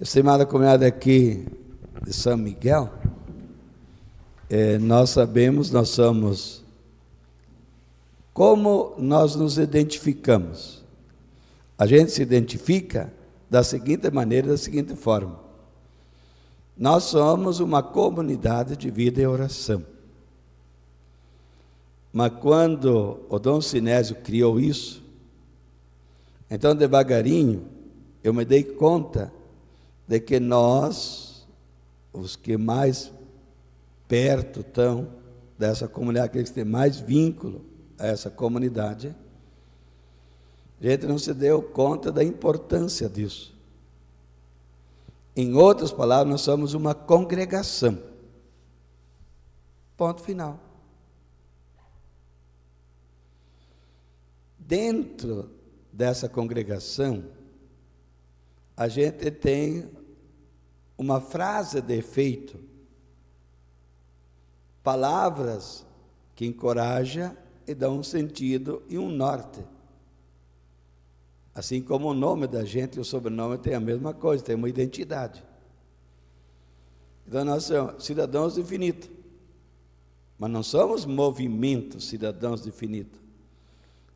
Estimada comunidade aqui de São Miguel, nós sabemos, nós somos, como nós nos identificamos? A gente se identifica da seguinte maneira, da seguinte forma: nós somos uma comunidade de vida e oração. Mas quando o Dom Sinésio criou isso, então devagarinho eu me dei conta de que nós, os que mais perto estão dessa comunidade, aqueles que têm mais vínculo a essa comunidade, a gente não se deu conta da importância disso. Em outras palavras, nós somos uma congregação. Ponto final. Dentro dessa congregação, a gente tem uma frase de efeito, palavras que encorajam e dão um sentido e um norte. Assim como o nome da gente e o sobrenome tem a mesma coisa, tem uma identidade. Então nós somos cidadãos do infinito, mas não somos movimento cidadãos do infinito.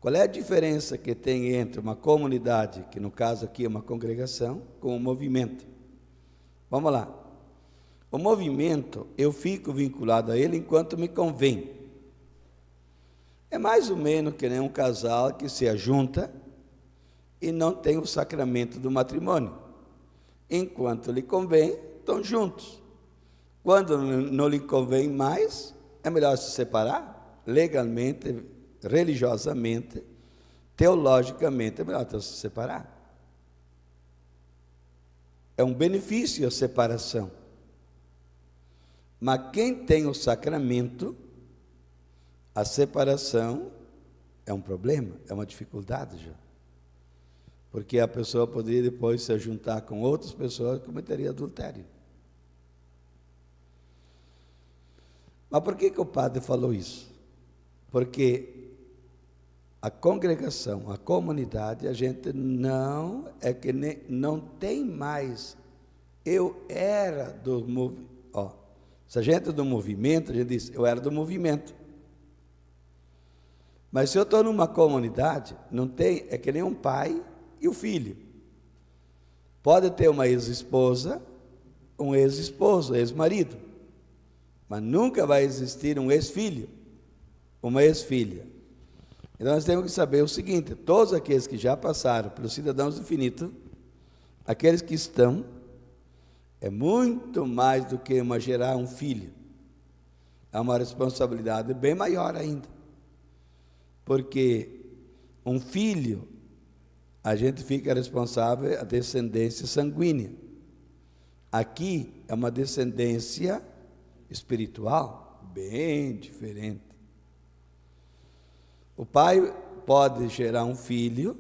Qual é a diferença que tem entre uma comunidade, que no caso aqui é uma congregação, com um movimento? Vamos lá. O movimento, eu fico vinculado a ele enquanto me convém. É mais ou menos que nem um casal que se ajunta e não tem o sacramento do matrimônio. Enquanto lhe convém, estão juntos. Quando não lhe convém mais, é melhor se separar, legalmente, religiosamente, teologicamente, é melhor se separar. É um benefício a separação. Mas quem tem o sacramento, a separação é um problema, é uma dificuldade já. Porque a pessoa poderia depois se juntar com outras pessoas e cometeria adultério. Mas por que o padre falou isso? Porque a congregação, a comunidade, a gente não tem mais. Eu era do movimento. Se a gente é do movimento, a gente diz, eu era do movimento. Mas se eu estou numa comunidade, não tem, é que nem um pai e o filho. Pode ter uma ex-esposa, um ex-esposo, ex-marido, mas nunca vai existir um ex-filho, uma ex-filha. Então nós temos que saber o seguinte: todos aqueles que já passaram pelos cidadãos do infinito, aqueles que estão, é muito mais do que gerar um filho. É uma responsabilidade bem maior ainda. Porque um filho, a gente fica responsável a descendência sanguínea. Aqui é uma descendência espiritual bem diferente. O pai pode gerar um filho,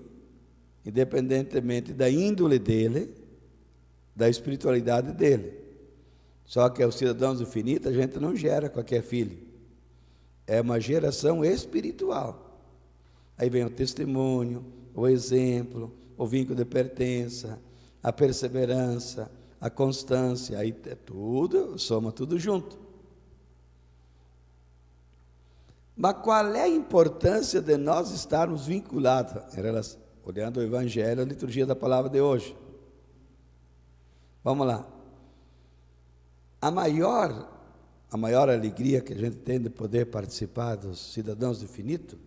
independentemente da índole dele, da espiritualidade dele. Só que aos cidadãos do infinito a gente não gera qualquer filho. É uma geração espiritual. Aí vem o testemunho, o exemplo, o vínculo de pertença, a perseverança, a constância, aí é tudo, soma tudo junto. Mas qual é a importância de nós estarmos vinculados, olhando o Evangelho, a liturgia da palavra de hoje? Vamos lá. A maior alegria que a gente tem de poder participar dos cidadãos do infinito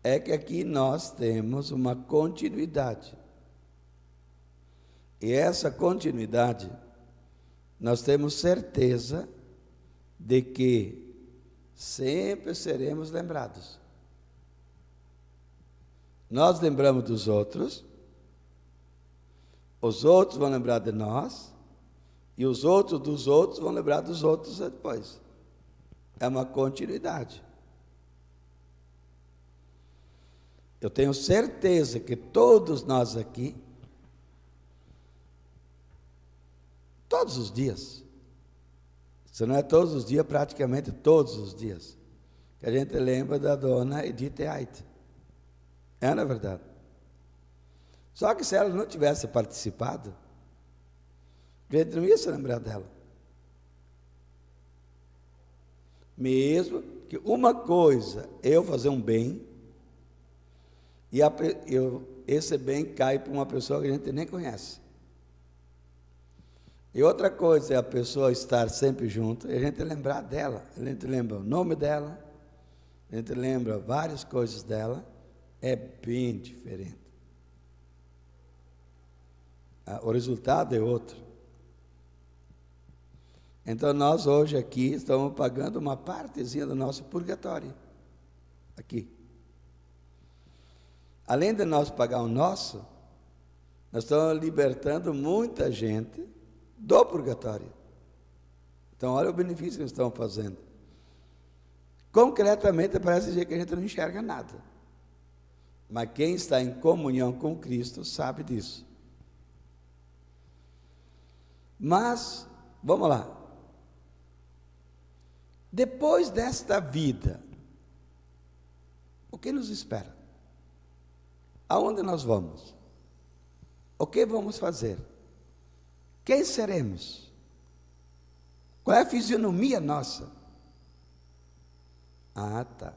é que aqui nós temos uma continuidade. E essa continuidade, nós temos certeza de que sempre seremos lembrados. Nós lembramos dos outros, os outros vão lembrar de nós, e os outros dos outros vão lembrar dos outros depois. É uma continuidade. Eu tenho certeza que todos nós aqui, todos os dias, se não é todos os dias, praticamente todos os dias, que a gente lembra da dona Edith Ait. É, na verdade. Só que se ela não tivesse participado, A gente não ia se lembrar dela. Mesmo que uma coisa é eu fazer um bem, e esse bem cai para uma pessoa que a gente nem conhece. E outra coisa é a pessoa estar sempre junto e a gente lembrar dela. A gente lembra o nome dela, a gente lembra várias coisas dela. É bem diferente. O resultado é outro. Então nós hoje aqui estamos pagando uma partezinha do nosso purgatório. Aqui. Além de nós pagar o nosso, nós estamos libertando muita gente do purgatório. Então olha o benefício que nós estamos fazendo. Concretamente parece que a gente não enxerga nada. Mas quem está em comunhão com Cristo sabe disso. Mas, vamos lá. Depois desta vida, o que nos espera? Aonde nós vamos? O que vamos fazer? Quem seremos? Qual é a fisionomia nossa? Ah, tá.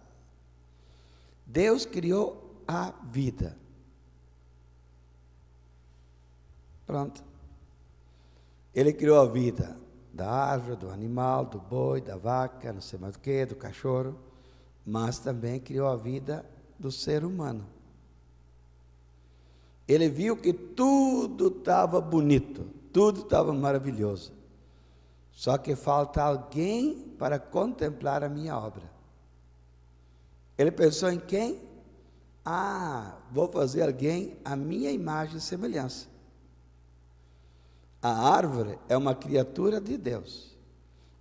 Deus criou a vida. Pronto. Ele criou a vida da árvore, do animal, do boi, da vaca, não sei mais do que, do cachorro, mas também criou a vida do ser humano. Ele viu que tudo estava bonito, tudo estava maravilhoso. Só que falta alguém para contemplar a minha obra. Ele pensou em quem? Vou fazer alguém à minha imagem e semelhança. A árvore é uma criatura de Deus.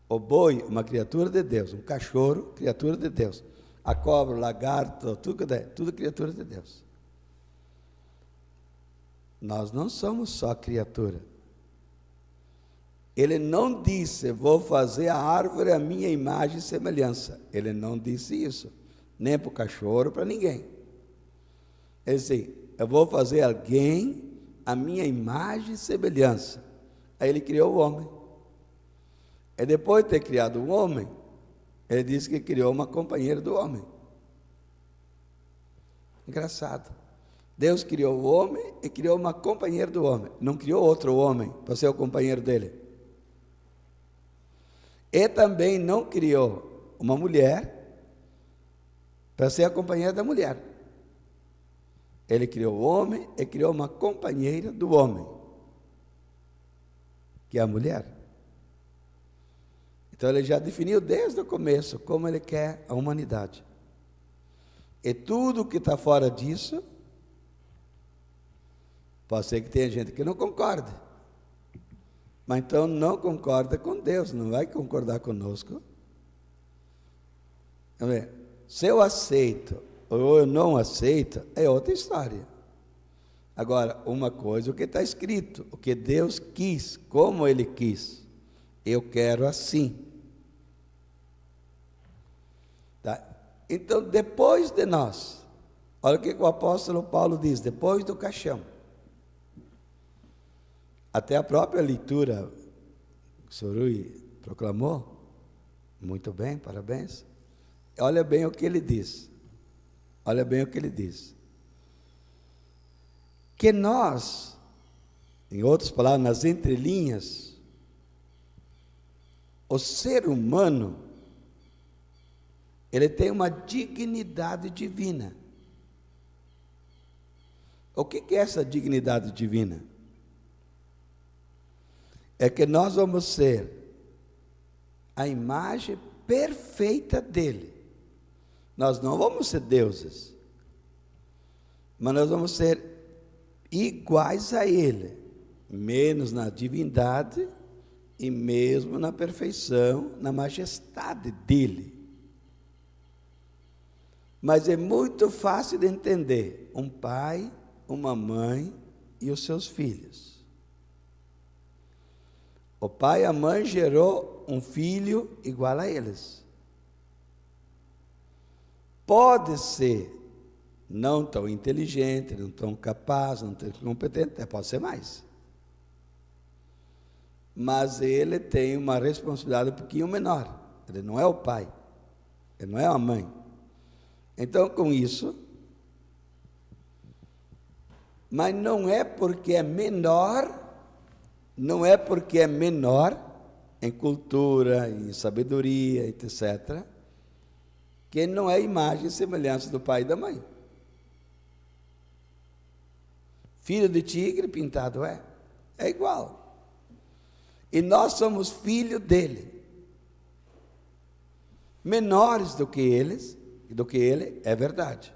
O boi, uma criatura de Deus. Um cachorro, criatura de Deus. A cobra, o lagarto, tudo criatura de Deus. Nós não somos só criatura. Ele não disse, vou fazer a árvore à minha imagem e semelhança. Ele não disse isso. Nem para o cachorro, para ninguém. Ele disse, eu vou fazer alguém à minha imagem e semelhança. Aí ele criou o homem. E depois de ter criado o homem, ele disse que criou uma companheira do homem. Engraçado. Deus criou o homem e criou uma companheira do homem. Não criou outro homem para ser o companheiro dele. E também não criou uma mulher para ser a companheira da mulher. Ele criou o homem e criou uma companheira do homem, que é a mulher. Então ele já definiu desde o começo como ele quer a humanidade. E tudo que está fora disso, pode ser que tenha gente que não concorde. Mas então não concorda com Deus, não vai concordar conosco. Se eu aceito ou eu não aceito, é outra história. Agora, uma coisa, o que está escrito, o que Deus quis, como Ele quis, eu quero assim. Tá? Então, depois de nós, olha o que o apóstolo Paulo diz, depois do caixão, até a própria leitura que o senhor Rui proclamou, muito bem, parabéns. Olha bem o que ele diz, olha bem o que ele diz. Que nós, em outras palavras, nas entrelinhas, o ser humano, ele tem uma dignidade divina. O que é essa dignidade divina? É que nós vamos ser a imagem perfeita dele. Nós não vamos ser deuses, mas nós vamos ser iguais a ele, menos na divindade e mesmo na perfeição, na majestade dele. Mas é muito fácil de entender um pai, uma mãe e os seus filhos. O pai e a mãe gerou um filho igual a eles. Pode ser não tão inteligente, não tão capaz, não tão competente, pode ser mais. mas ele tem uma responsabilidade um pouquinho menor. Ele não é o pai, ele não é a mãe. Então, com isso, mas não é porque é menor, não é porque é menor em cultura, em sabedoria, etc., que não é imagem e semelhança do pai e da mãe. Filho de tigre pintado é igual. E nós somos filho dele. Menores do que ele, é verdade.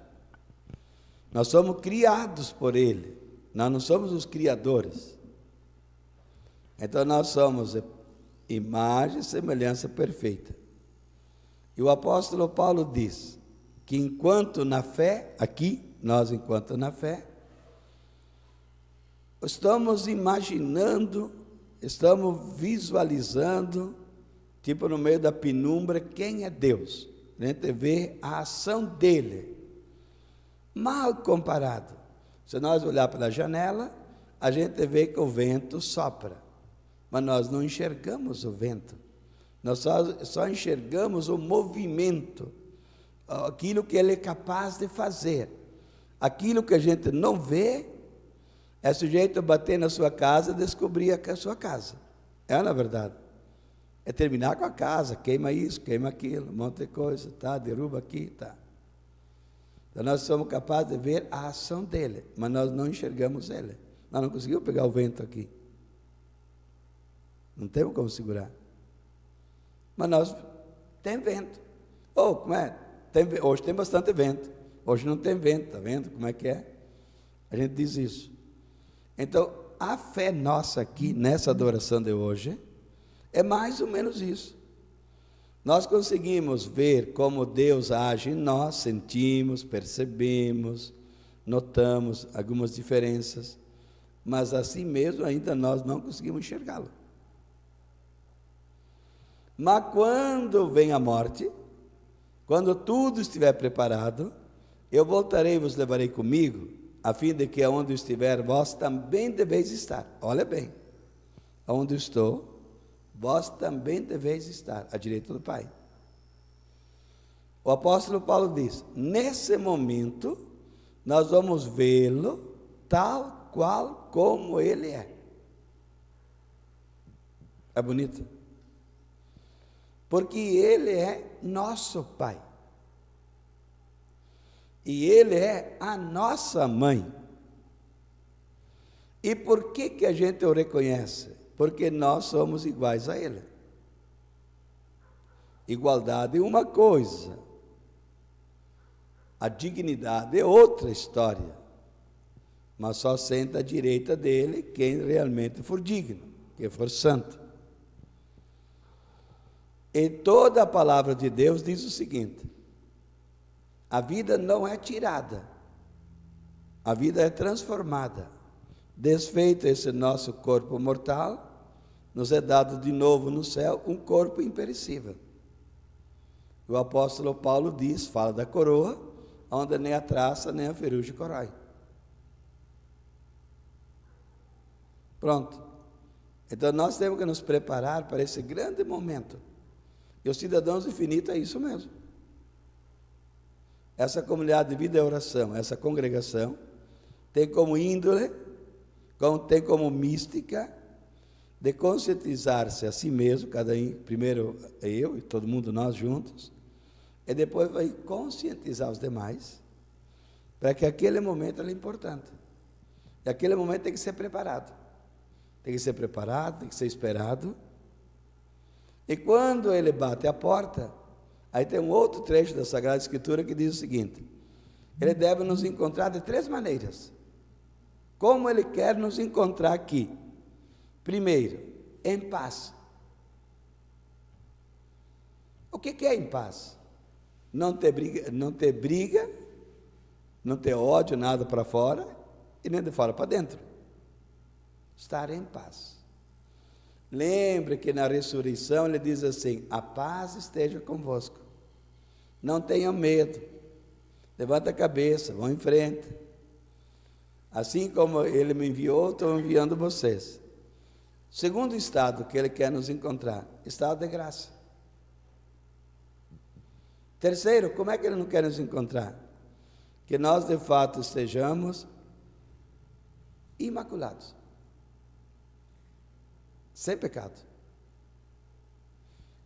Nós somos criados por ele, nós não somos os criadores. Então nós somos imagem e semelhança perfeita. E o apóstolo Paulo diz que enquanto na fé, aqui, nós enquanto na fé, estamos imaginando, estamos visualizando, tipo no meio da penumbra, quem é Deus. A gente vê a ação dele, mal comparado. Se nós olhar pela janela, a gente vê que o vento sopra, mas nós não enxergamos o vento. Nós só enxergamos o movimento, aquilo que ele é capaz de fazer. Aquilo que a gente não vê, é sujeito a bater na sua casa e descobrir a sua casa. É, na verdade. É terminar com a casa, queima isso, queima aquilo, um monte de coisa, tá? Derruba aqui, tá? Então nós somos capazes de ver a ação dele, mas nós não enxergamos ele. Nós não conseguimos pegar o vento aqui. Não temos como segurar. Mas nós tem vento. Como é? Hoje tem bastante vento. Hoje não tem vento, está vendo como é que é? A gente diz isso. Então, a fé nossa aqui, nessa adoração de hoje, é mais ou menos isso. Nós conseguimos ver como Deus age em nós, sentimos, percebemos, notamos algumas diferenças, mas assim mesmo ainda nós não conseguimos enxergá-lo. Mas quando vem a morte, quando tudo estiver preparado, eu voltarei e vos levarei comigo, a fim de que aonde eu estiver, vós também deveis estar. Olha bem, aonde eu estou, vós também deveis estar, à direita do Pai. O apóstolo Paulo diz, nesse momento, nós vamos vê-lo tal qual como ele é. É bonito? Porque ele é nosso Pai. E ele é a nossa mãe. E por que a gente o reconhece? Porque nós somos iguais a ele. Igualdade é uma coisa, a dignidade é outra história. Mas só senta à direita dele quem realmente for digno, quem for santo. E toda a palavra de Deus diz o seguinte: a vida não é tirada, a vida é transformada. Desfeito esse nosso corpo mortal, nos é dado de novo no céu um corpo imperecível. O apóstolo Paulo diz, fala da coroa, onde nem a traça nem a ferrugem corrói. Pronto. Então nós temos que nos preparar para esse grande momento. E os cidadãos infinitos é isso mesmo. Essa comunidade de vida e oração, essa congregação, tem como índole, tem como mística, de conscientizar-se a si mesmo, cada um, primeiro eu e todo mundo, nós juntos, e depois vai conscientizar os demais, para que aquele momento é importante. E aquele momento tem que ser preparado. Tem que ser preparado, tem que ser esperado. E quando ele bate a porta, aí tem um outro trecho da Sagrada Escritura que diz o seguinte: ele deve nos encontrar de 3 maneiras. Como ele quer nos encontrar aqui? Primeiro, em paz. O que é em paz? Não ter briga, não ter ódio, nada para fora, e nem de fora para dentro. Estar em paz. Lembre que na ressurreição ele diz assim: a paz esteja convosco. Não tenham medo. Levanta a cabeça, vão em frente. Assim como ele me enviou, estou enviando vocês. Segundo estado que ele quer nos encontrar, estado de graça. Terceiro, como é que ele não quer nos encontrar? Que nós de fato estejamos imaculados, sem pecado.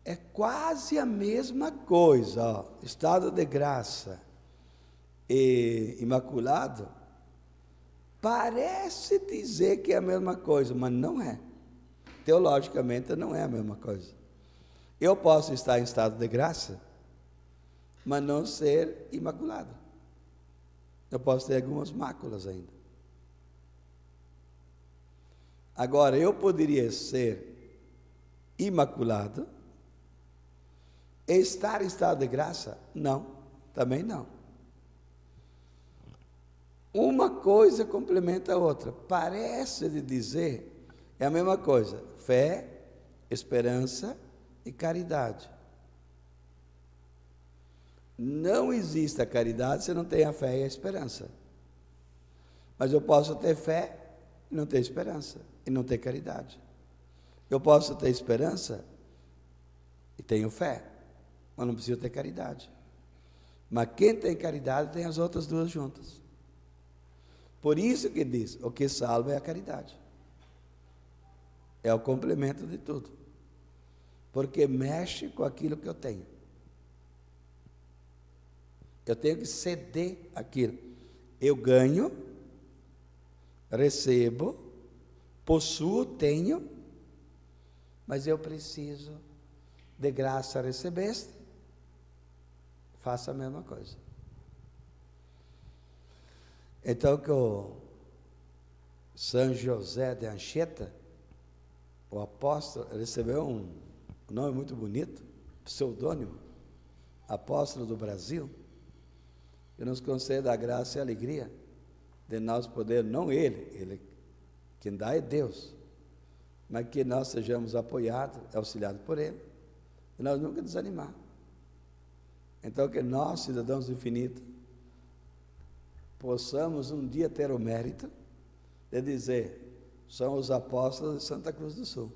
É quase a mesma coisa, ó, estado de graça e imaculado, parece dizer que é a mesma coisa, mas não é. Teologicamente não é a mesma coisa. Eu posso estar em estado de graça, mas não ser imaculado. Eu posso ter algumas máculas ainda. Agora, eu poderia ser imaculado e estar em estado de graça? Não, também não. Uma coisa complementa a outra. Parece de dizer, é a mesma coisa: fé, esperança e caridade. Não existe a caridade se não tem a fé e a esperança. Mas eu posso ter fé e não ter esperança, e não ter caridade. Eu posso ter esperança e tenho fé, mas não preciso ter caridade. Mas quem tem caridade tem as outras duas juntas. Por isso que diz, o que salva é a caridade. É o complemento de tudo. Porque mexe com aquilo que eu tenho. Eu tenho que ceder aquilo. Eu ganho, recebo, possuo, tenho, mas eu preciso de graça recebeste, faça a mesma coisa. Então que o São José de Anchieta, o apóstolo, recebeu um nome muito bonito, pseudônimo, apóstolo do Brasil, que nos concede a graça e a alegria de nós poder, não ele quem dá é Deus, mas que nós sejamos apoiados, auxiliados por ele, e nós nunca desanimar. Então que nós, cidadãos do infinito, possamos um dia ter o mérito de dizer, são os apóstolos de Santa Cruz do Sul.